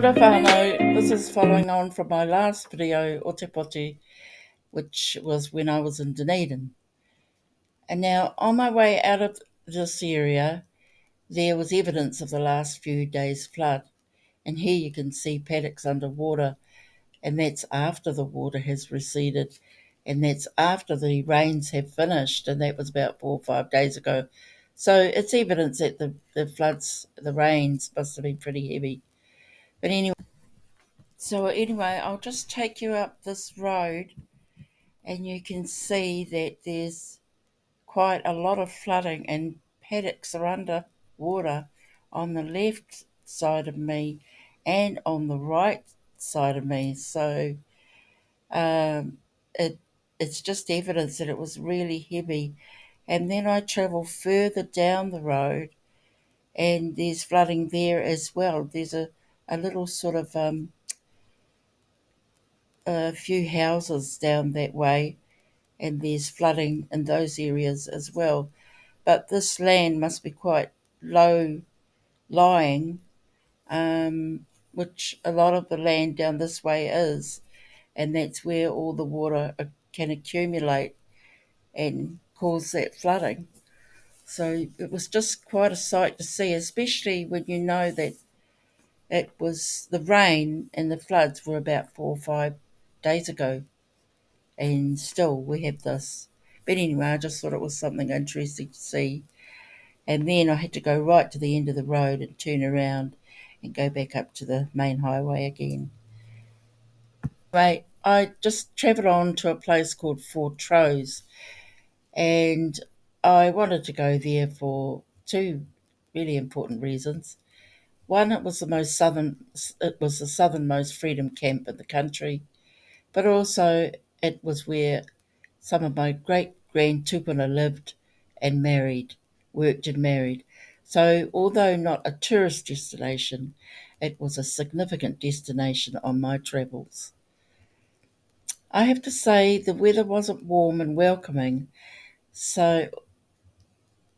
Kia ora whānau. This is following on from my last video, Otepoti, which was when I was in Dunedin. And now, on my way out of this area, there was evidence of the last few days' flood. And here you can see paddocks underwater, and that's after the water has receded, and that's after the rains have finished, and that was about 4 or 5 days ago. So it's evidence that the floods, the rains must have been pretty heavy. But anyway, I'll just take you up this road, and you can see that there's quite a lot of flooding, and paddocks are under water on the left side of me and on the right side of me. So um, it's just evidence that it was really heavy. And then I travel further down the road, and there's flooding there as well. There's a little sort of a few houses down that way, and there's flooding in those areas as well. But this land must be quite low lying, which a lot of the land down this way is, and that's where all the water can accumulate and cause that flooding. So it was just quite a sight to see, especially when you know that it was the rain and the floods were about 4 or 5 days ago, and still we have this. But anyway, I just thought it was something interesting to see. And then I had to go right to the end of the road and turn around and go back up to the main highway again. Right, I just travelled on to a place called Fortrose, and I wanted to go there for two really important reasons. One, it was the southernmost freedom camp in the country, but also it was where some of my great grand tupuna lived and worked and married. So, although not a tourist destination, it was a significant destination on my travels. I have to say the weather wasn't warm and welcoming, so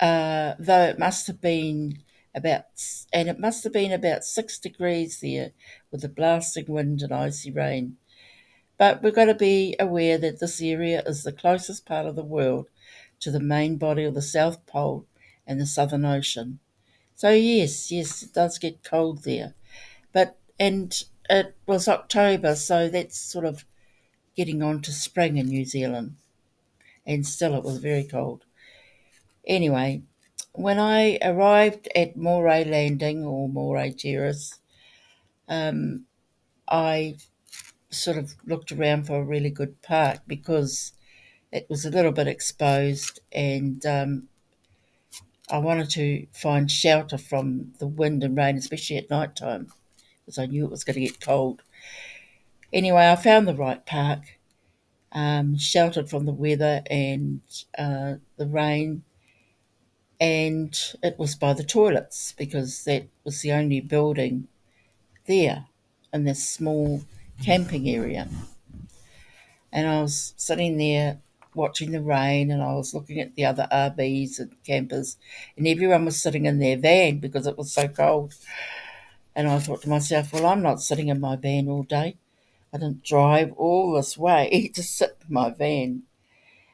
though it must have been about 6 degrees there with the blasting wind and icy rain. But we've got to be aware that this area is the closest part of the world to the main body of the South Pole and the Southern Ocean. So yes, it does get cold there. And it was October, so that's sort of getting on to spring in New Zealand. And still it was very cold. Anyway, when I arrived at Moray Landing or Moray Terrace, I sort of looked around for a really good park because it was a little bit exposed, and I wanted to find shelter from the wind and rain, especially at night time, because I knew it was going to get cold. Anyway, I found the right park, sheltered from the weather and the rain, and it was by the toilets because that was the only building there in this small camping area. And I was sitting there watching the rain, and I was looking at the other RVs and campers, and everyone was sitting in their van because it was so cold. And I thought to myself, well, I'm not sitting in my van all day. I didn't drive all this way to sit in my van,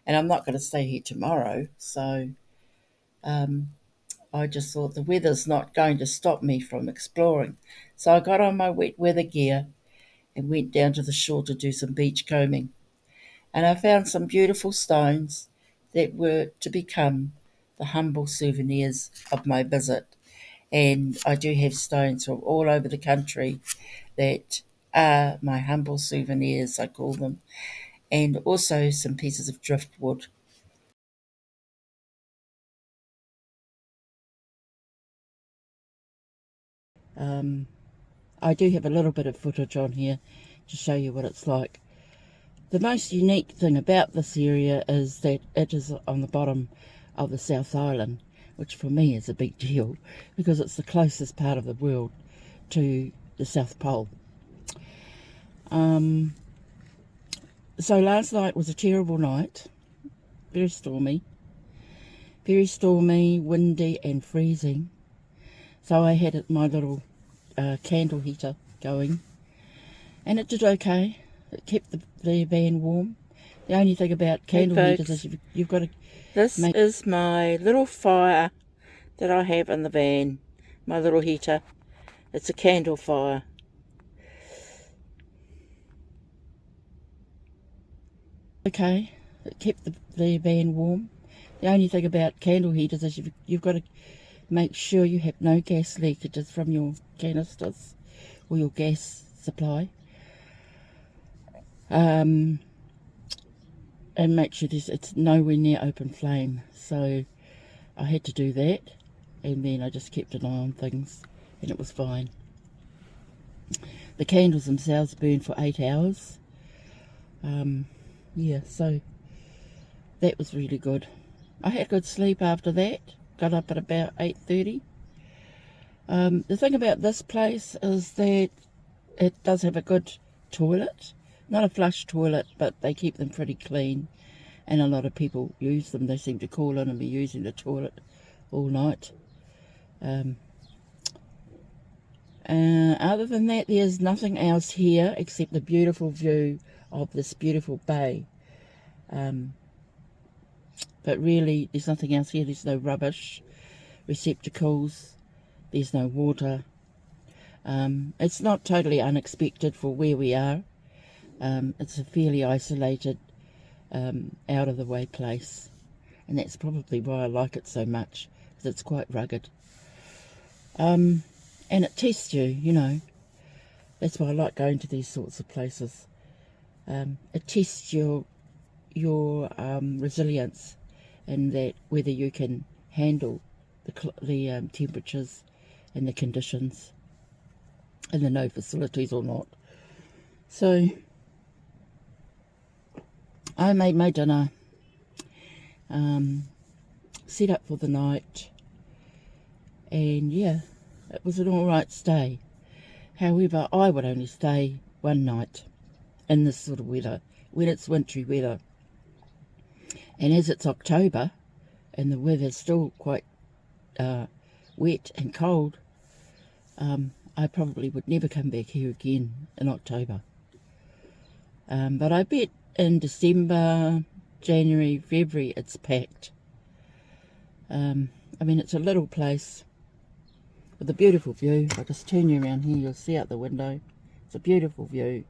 and I'm not going to stay here tomorrow. So I just thought the weather's not going to stop me from exploring. So I got on my wet weather gear and went down to the shore to do some beach combing. And I found some beautiful stones that were to become the humble souvenirs of my visit. And I do have stones from all over the country that are my humble souvenirs, I call them, and also some pieces of driftwood. I do have a little bit of footage on here to show you what it's like. The most unique thing about this area is that it is on the bottom of the South Island, which for me is a big deal because it's the closest part of the world to the South Pole. So last night was a terrible night, very stormy, windy and freezing. So I had my little candle heater going, and it did okay. It kept the van warm. The only thing about candle heaters is you've got to This is my little fire that I have in the van, my little heater. It's a candle fire. Okay, it kept the van warm. The only thing about candle heaters is you've got to make sure you have no gas leakages from your canisters or your gas supply. And make sure it's nowhere near open flame. So I had to do that, and then I just kept an eye on things, and it was fine. The candles themselves burn for 8 hours. Yeah, so that was really good. I had good sleep after that. Got up at about 8:30. The thing about this place is that it does have a good toilet. Not a flush toilet, but they keep them pretty clean, and a lot of people use them. They seem to call in and be using the toilet all night. Other than that, there's nothing else here except the beautiful view of this beautiful bay. But really, there's nothing else here. There's no rubbish receptacles. There's no water. It's not totally unexpected for where we are. It's a fairly isolated, out of the way place, and that's probably why I like it so much, because it's quite rugged. And it tests you, you know. That's why I like going to these sorts of places. It tests your resilience, and that whether you can handle the temperatures and the conditions and the no facilities or not. So I made my dinner, set up for the night, and yeah, it was an alright stay. However, I would only stay one night in this sort of weather, when it's wintry weather. And as it's October and the weather's still quite wet and cold, I probably would never come back here again in October. But I bet in December, January, February, it's packed. I mean, it's a little place with a beautiful view. If I just turn you around here, you'll see out the window. It's a beautiful view.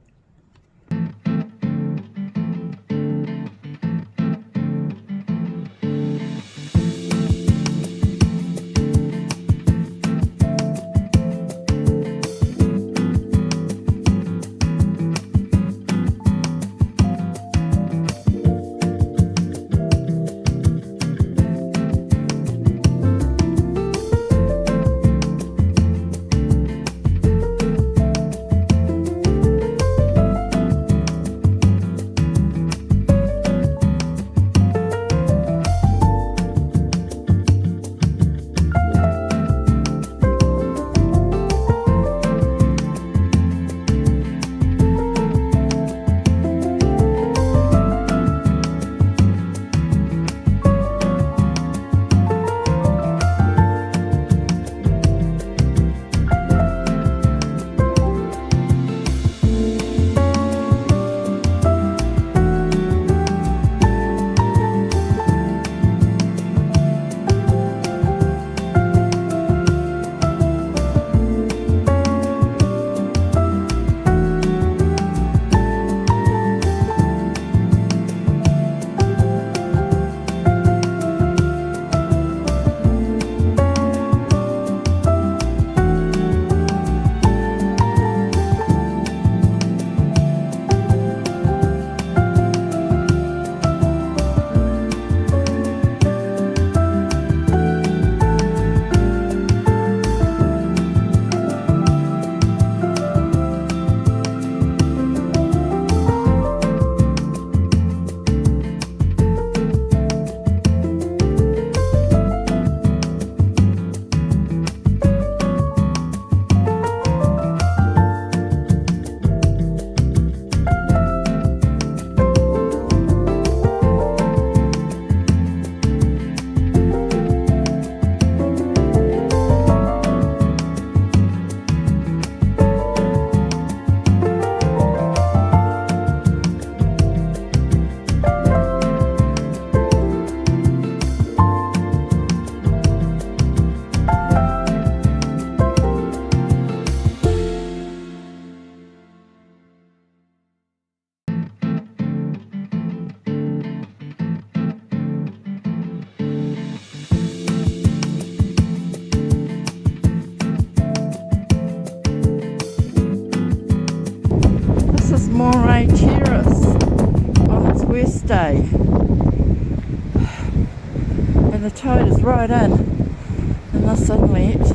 Moray Terrace on its worst day, and the tide is right in this inlet,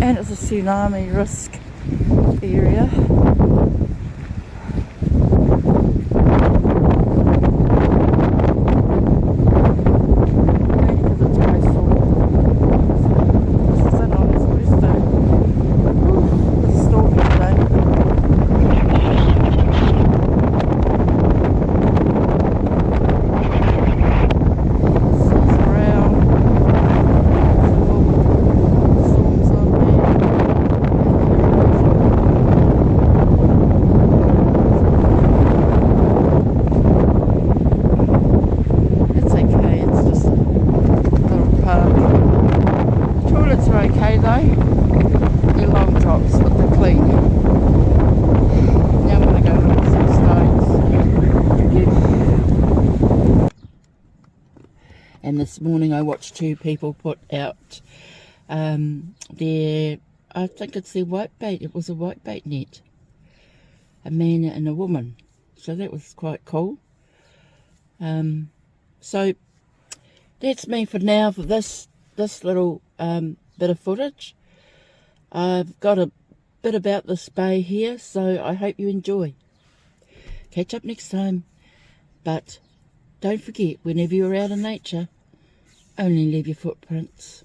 and it's a tsunami risk area. Okay though, they're long drops but they're clean. Now I'm going to go look at some stones. And this morning I watched two people put out their, I think it's their whitebait, it was a whitebait net. A man and a woman. So that was quite cool. So that's me for now for this little bit of footage. I've got a bit about this bay here, so I hope you enjoy. Catch up next time, but don't forget, whenever you're out in nature, only leave your footprints.